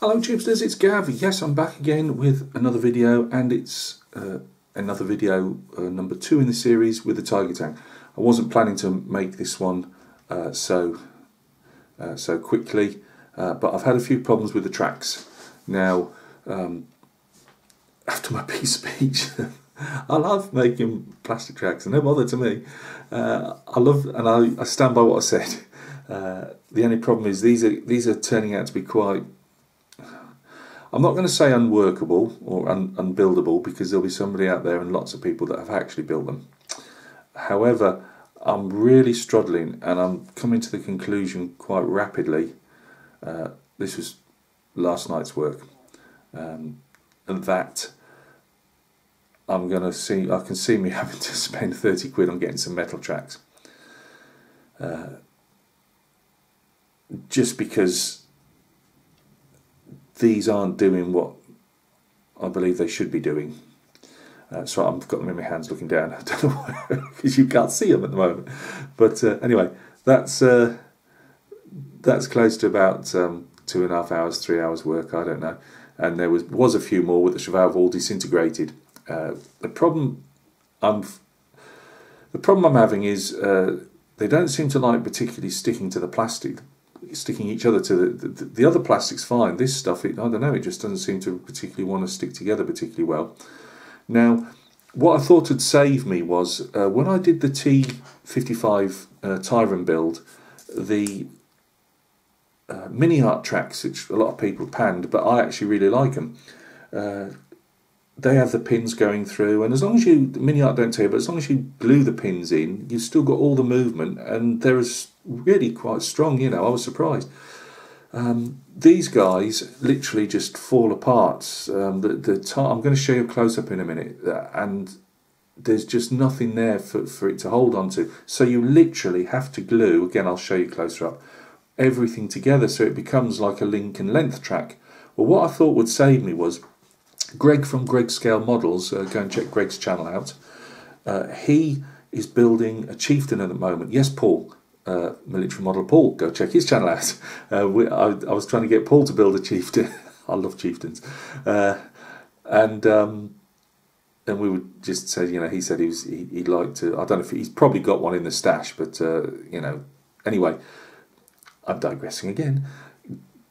Hello Chipsters, it's Gav. Yes, I'm back again with another video, and it's another video number 2 in the series with the Tiger Tank. I wasn't planning to make this one so quickly, but I've had a few problems with the tracks. Now, after my peace speech, I love making plastic tracks, and no bother to me. I stand by what I said. The only problem is these are turning out to be quite, I'm not going to say unworkable or unbuildable, because there'll be somebody out there and lots of people that have actually built them. However, I'm really struggling, and I'm coming to the conclusion quite rapidly, this was last night's work, and that I can see me having to spend 30 quid on getting some metal tracks. Just because these aren't doing what I believe they should be doing. So I've got them in my hands looking down. I don't know why, because you can't see them at the moment. But anyway, that's close to about 2.5 hours, 3 hours work, I don't know. And there was a few more with the Cheval all disintegrated. The problem I'm having is they don't seem to like particularly sticking to the plastic, sticking each other to the other plastic's fine. This stuff, I don't know, it just doesn't seem to particularly want to stick together particularly well. Now, what I thought would save me was when I did the T55 Tyrant build, the mini art tracks, which a lot of people panned, but I actually really like them. They have the pins going through, and as long as the mini art don't tell you, but as long as you glue the pins in, you've still got all the movement, and they're really quite strong, you know. I was surprised. These guys literally just fall apart. I'm going to show you a close-up in a minute, and there's just nothing there for it to hold on to. So you literally have to glue, again I'll show you closer up, everything together so it becomes like a Lincoln length track. Well, what I thought would save me was Greg from Greg Scale Models. Go and check Greg's channel out. He is building a Chieftain at the moment. Yes, Paul, military model Paul. Go check his channel out. I was trying to get Paul to build a Chieftain. I love Chieftains. And we would just say, you know, he said he'd like to. I don't know if he's probably got one in the stash, but you know. Anyway, I'm digressing again.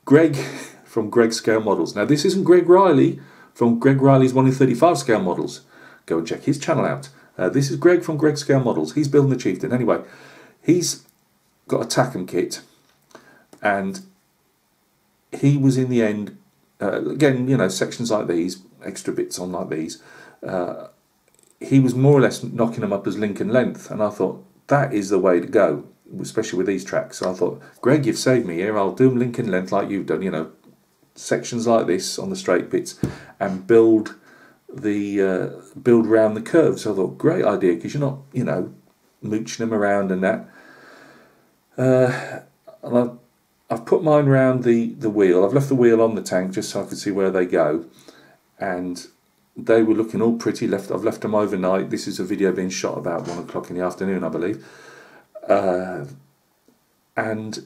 Greg from Greg Scale Models. Now, this isn't Greg Riley from Greg Riley's 1 in 35 scale models. Go and check his channel out. This is Greg from Greg Scale Models. He's building the Chieftain. Anyway, he's got a Takom kit, and he was in the end, again, you know, sections like these, extra bits on like these, he was more or less knocking them up as Lincoln length, and I thought, that is the way to go, especially with these tracks. So I thought, Greg, you've saved me here. I'll do them Lincoln length like you've done, you know, sections like this on the straight bits, and build around the curves. So I thought, great idea, because you're not, you know, mooching them around and that. And I've put mine around the wheel. I've left the wheel on the tank just so I could see where they go, and they were looking all pretty. I've left them overnight. This is a video being shot about 1 o'clock in the afternoon, I believe. And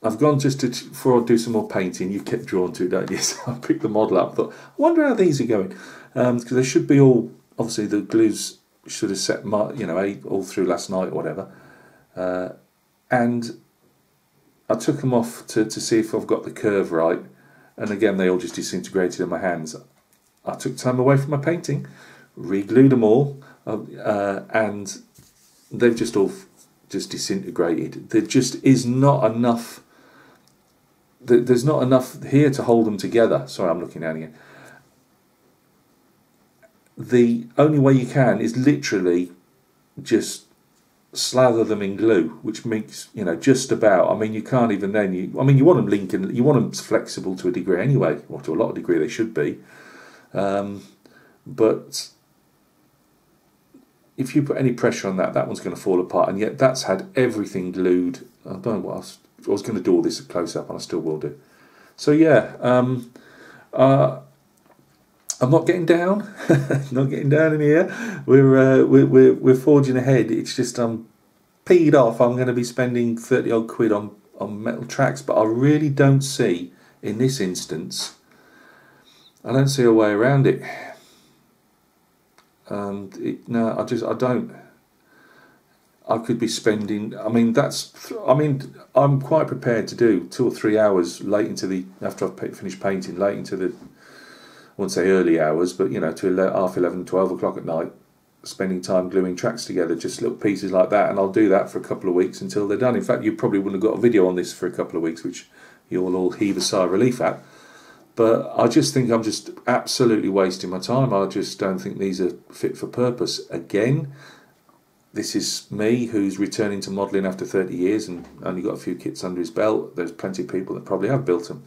I've gone just before I do some more painting. You kept drawn to, don't you? So I picked the model up. Thought, I wonder how these are going, because they should be all. Obviously, the glues should have set, you know, all through last night or whatever. And I took them off to see if I've got the curve right, and again they all just disintegrated in my hands. I took time away from my painting, re-glued them all, and they've just all disintegrated. There just is not enough. There's not enough here to hold them together. Sorry, I'm looking down again. The only way you can is literally just slather them in glue, which makes, you know, just about. I mean, you can't even then. You want them Lincoln. You want them flexible to a degree anyway, or to a lot of degree they should be. But if you put any pressure on that one's going to fall apart. And yet that's had everything glued. I don't know what else. I was going to do all this close up, and I still will do. So yeah, I'm not getting down. Not getting down in here. We're forging ahead. It's just I'm peed off. I'm going to be spending 30 odd quid on metal tracks, but I really don't see in this instance I don't see a way around it. No, I don't. I could be spending. I mean, I'm quite prepared to do 2 or 3 hours late into after I've finished painting, late into I wouldn't say early hours, but to half 11, 12 o'clock at night, spending time gluing tracks together, just little pieces like that, and I'll do that for a couple of weeks until they're done. In fact, you probably wouldn't have got a video on this for a couple of weeks, which you'll all heave a sigh of relief at. But I just think I'm just absolutely wasting my time. I just don't think these are fit for purpose. Again, this is me who's returning to modelling after 30 years and only got a few kits under his belt. There's plenty of people that probably have built them.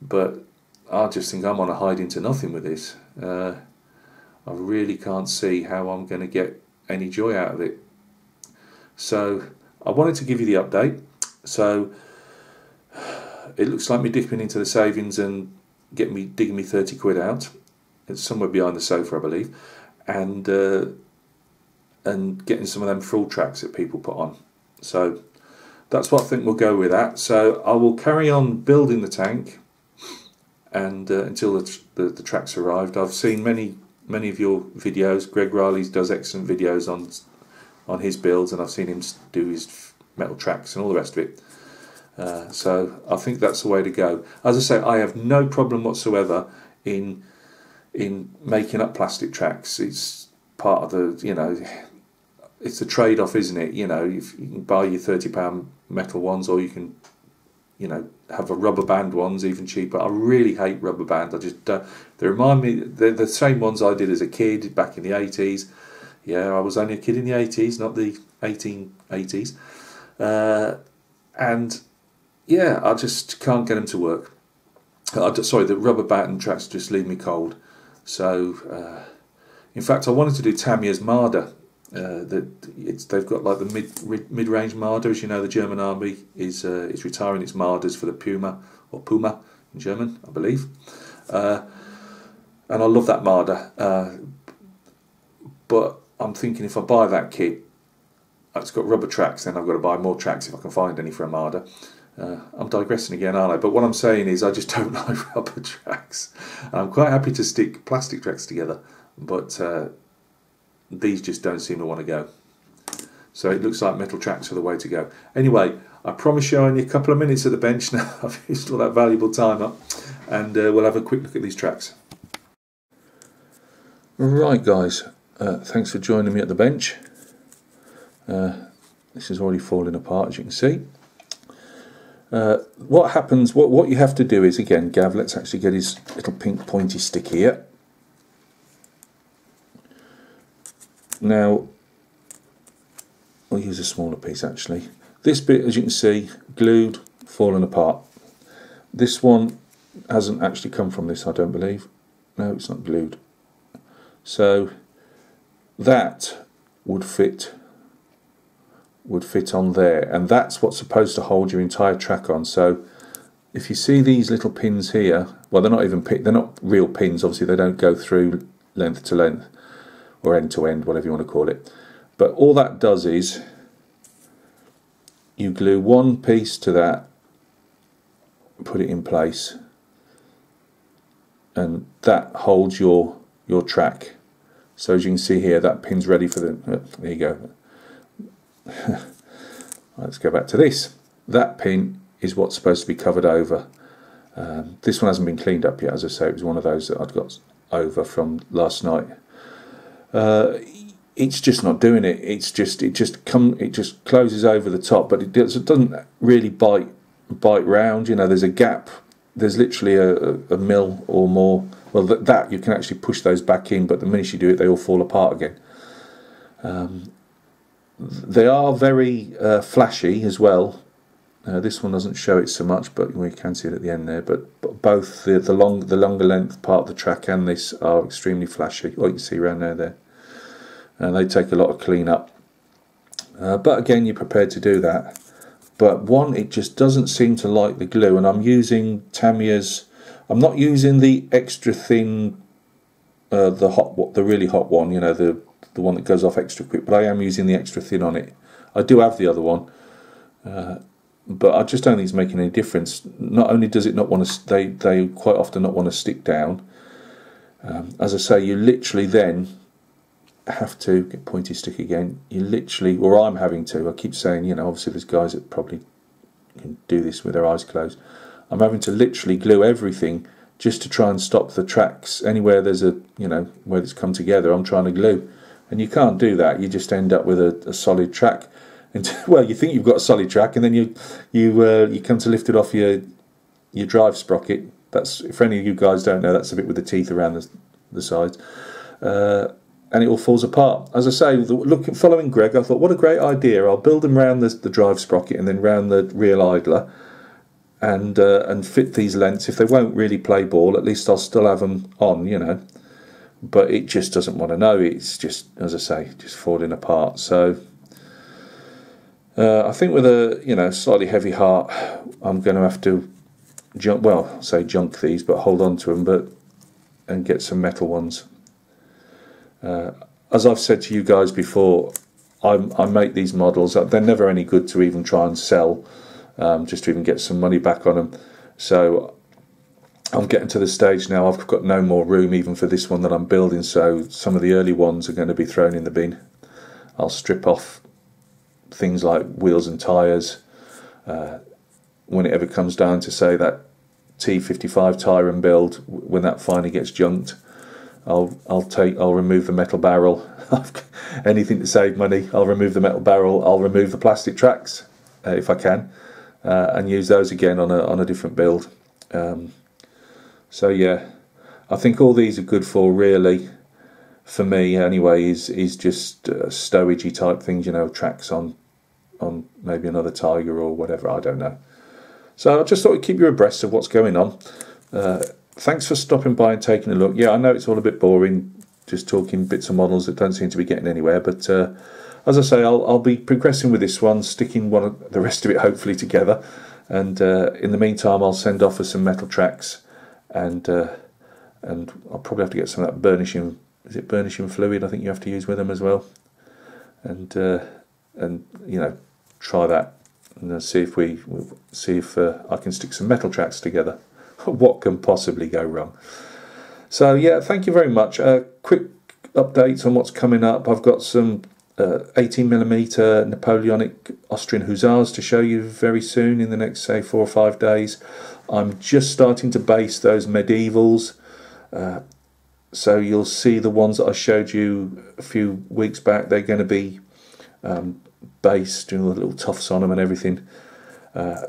But I just think I'm on a hide into nothing with this. I really can't see how I'm going to get any joy out of it. So I wanted to give you the update. So it looks like me dipping into the savings and digging me 30 quid out. It's somewhere behind the sofa, I believe, and getting some of them full tracks that people put on. So that's what I think we'll go with that. So I will carry on building the tank and until the tracks arrived. I've seen many of your videos. Greg Riley does excellent videos on his builds, and I've seen him do his metal tracks and all the rest of it. So I think that's the way to go. As I say, I have no problem whatsoever in making up plastic tracks. It's part of the, it's a trade-off, isn't it? If you can buy your £30 metal ones, or you can, have a rubber band ones, even cheaper. I really hate rubber band. I just they remind me, they're the same ones I did as a kid back in the 80s. Yeah, I was only a kid in the 80s, not the 1880s. And yeah, I just can't get them to work. Sorry, the rubber band tracks just leave me cold. So, in fact, I wanted to do Tamiya's Marder. They've got like the mid-range Marder. As you know, the German army is retiring its Marders for the Puma in German, I believe. And I love that Marder. But I'm thinking, if I buy that kit, it's got rubber tracks, then I've got to buy more tracks if I can find any for a Marder. I'm digressing again, aren't I? But what I'm saying is, I just don't like rubber tracks. I'm quite happy to stick plastic tracks together, but these just don't seem to want to go. So it looks like metal tracks are the way to go. Anyway, I promise you only a couple of minutes at the bench now. I've used all that valuable time up, and we'll have a quick look at these tracks. Right, guys, thanks for joining me at the bench. This is already falling apart, as you can see. What happens, what you have to do is, again, Gav, let's actually get his little pink pointy stick here. Now, I'll use a smaller piece actually. This bit, as you can see, glued, fallen apart. This one hasn't actually come from this, I don't believe. No, it's not glued. So that would fit on there, and that's what's supposed to hold your entire track on. So if you see these little pins here, well, they're not real pins, obviously they don't go through length to length or end to end, whatever you want to call it, but all that does is you glue one piece to that, put it in place, and that holds your track. So as you can see here, that pin's ready for there you go. Let's go back to this. That pin is what's supposed to be covered over. This one hasn't been cleaned up yet, as I say. It was one of those that I'd got over from last night. It's just not doing it. It just closes over the top, but it doesn't really bite round. There's a gap. There's literally a mil or more. Well, that you can actually push those back in, but the minute you do it, they all fall apart again. They are very flashy as well. This one doesn't show it so much, but we can see it at the end there. But both the longer length part of the track and this are extremely flashy. Oh, you can see around there. And they take a lot of clean up. But again, you're prepared to do that. But one, it just doesn't seem to like the glue, and I'm using Tamiya's. I'm not using the extra thin, the really hot one. The one that goes off extra quick, but I am using the extra thin on it. I do have the other one, but I just don't think it's making any difference. Not only does it not want to, they quite often not want to stick down, As I say, you literally then have to get pointy stick again. You literally, or I'm having to. I keep saying, you know, obviously there's guys that probably can do this with their eyes closed. I'm having to literally glue everything just to try and stop the tracks. Anywhere there's a, you know, where it's come together, I'm trying to glue, and you can't do that. You just end up with a solid track. And well, you think you've got a solid track, and then you come to lift it off your drive sprocket. That's, if any of you guys don't know, that's the bit with the teeth around the sides, and it all falls apart. As I say, following Greg, I thought, what a great idea. I'll build them around the drive sprocket and then round the rear idler, and fit these lengths. If they won't really play ball, at least I'll still have them on, you know. But it just doesn't want to know. It's just, as I say, just falling apart. So I think with a, you know, slightly heavy heart, I'm going to have to junk these, but hold on to them, and get some metal ones. As I've said to you guys before, I make these models. They're never any good to even try and sell, just to even get some money back on them. So I'm getting to the stage now, I've got no more room even for this one that I'm building, so some of the early ones are going to be thrown in the bin. I'll strip off things like wheels and tyres. When it ever comes down to, say, that T55 tyre and build, when that finally gets junked, I'll remove the metal barrel. Anything to save money. I'll remove the metal barrel. I'll remove the plastic tracks if I can, and use those again on a different build. So yeah, I think all these are good for, really, for me anyway, is just stowagey type things, you know, tracks on maybe another Tiger or whatever, I don't know. So I just thought I'd keep you abreast of what's going on. Thanks for stopping by and taking a look. Yeah, I know it's all a bit boring, just talking bits of models that don't seem to be getting anywhere, but as I say, I'll be progressing with this one, sticking the rest of it hopefully together, and in the meantime I'll send off for some metal tracks, and I'll probably have to get some of that burnishing, is it burnishing fluid I think you have to use with them as well, and you know, try that and see if I can stick some metal tracks together. What can possibly go wrong? So yeah, thank you very much. Quick updates on what's coming up. I've got some 18mm Napoleonic Austrian Hussars to show you very soon, in the next, say, 4 or 5 days. I'm just starting to base those medievals, so you'll see the ones that I showed you a few weeks back. They're going to be based, doing little tufts on them and everything.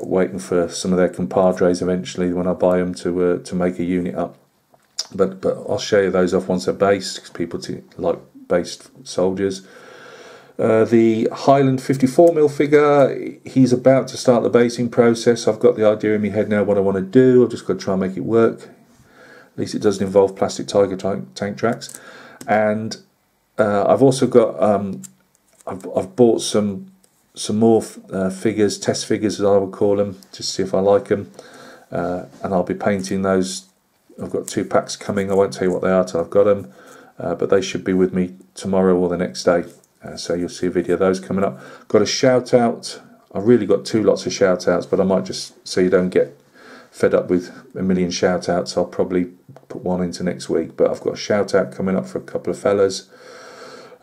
Waiting for some of their compadres eventually when I buy them to make a unit up. But I'll show you those off once they're based, because people like based soldiers. The Highland 54mm figure, he's about to start the basing process. I've got the idea in my head now what I want to do. I've just got to try and make it work. At least it doesn't involve plastic Tiger tank tracks. And I've also got I've bought some more figures, test figures as I would call them, just to see if I like them, and I'll be painting those. I've got 2 packs coming. I won't tell you what they are till I've got them, but they should be with me tomorrow or the next day, so you'll see a video of those coming up. Got a shout out. I've really got 2 lots of shout outs, but I might just, so you don't get fed up with a million shout outs, I'll probably put one into next week. But I've got a shout out coming up for a couple of fellas,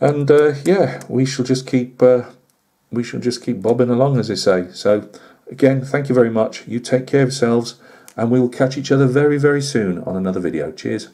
and yeah, we shall just keep bobbing along, as they say. So again, thank you very much. You take care of yourselves, and we will catch each other very, very soon on another video. Cheers.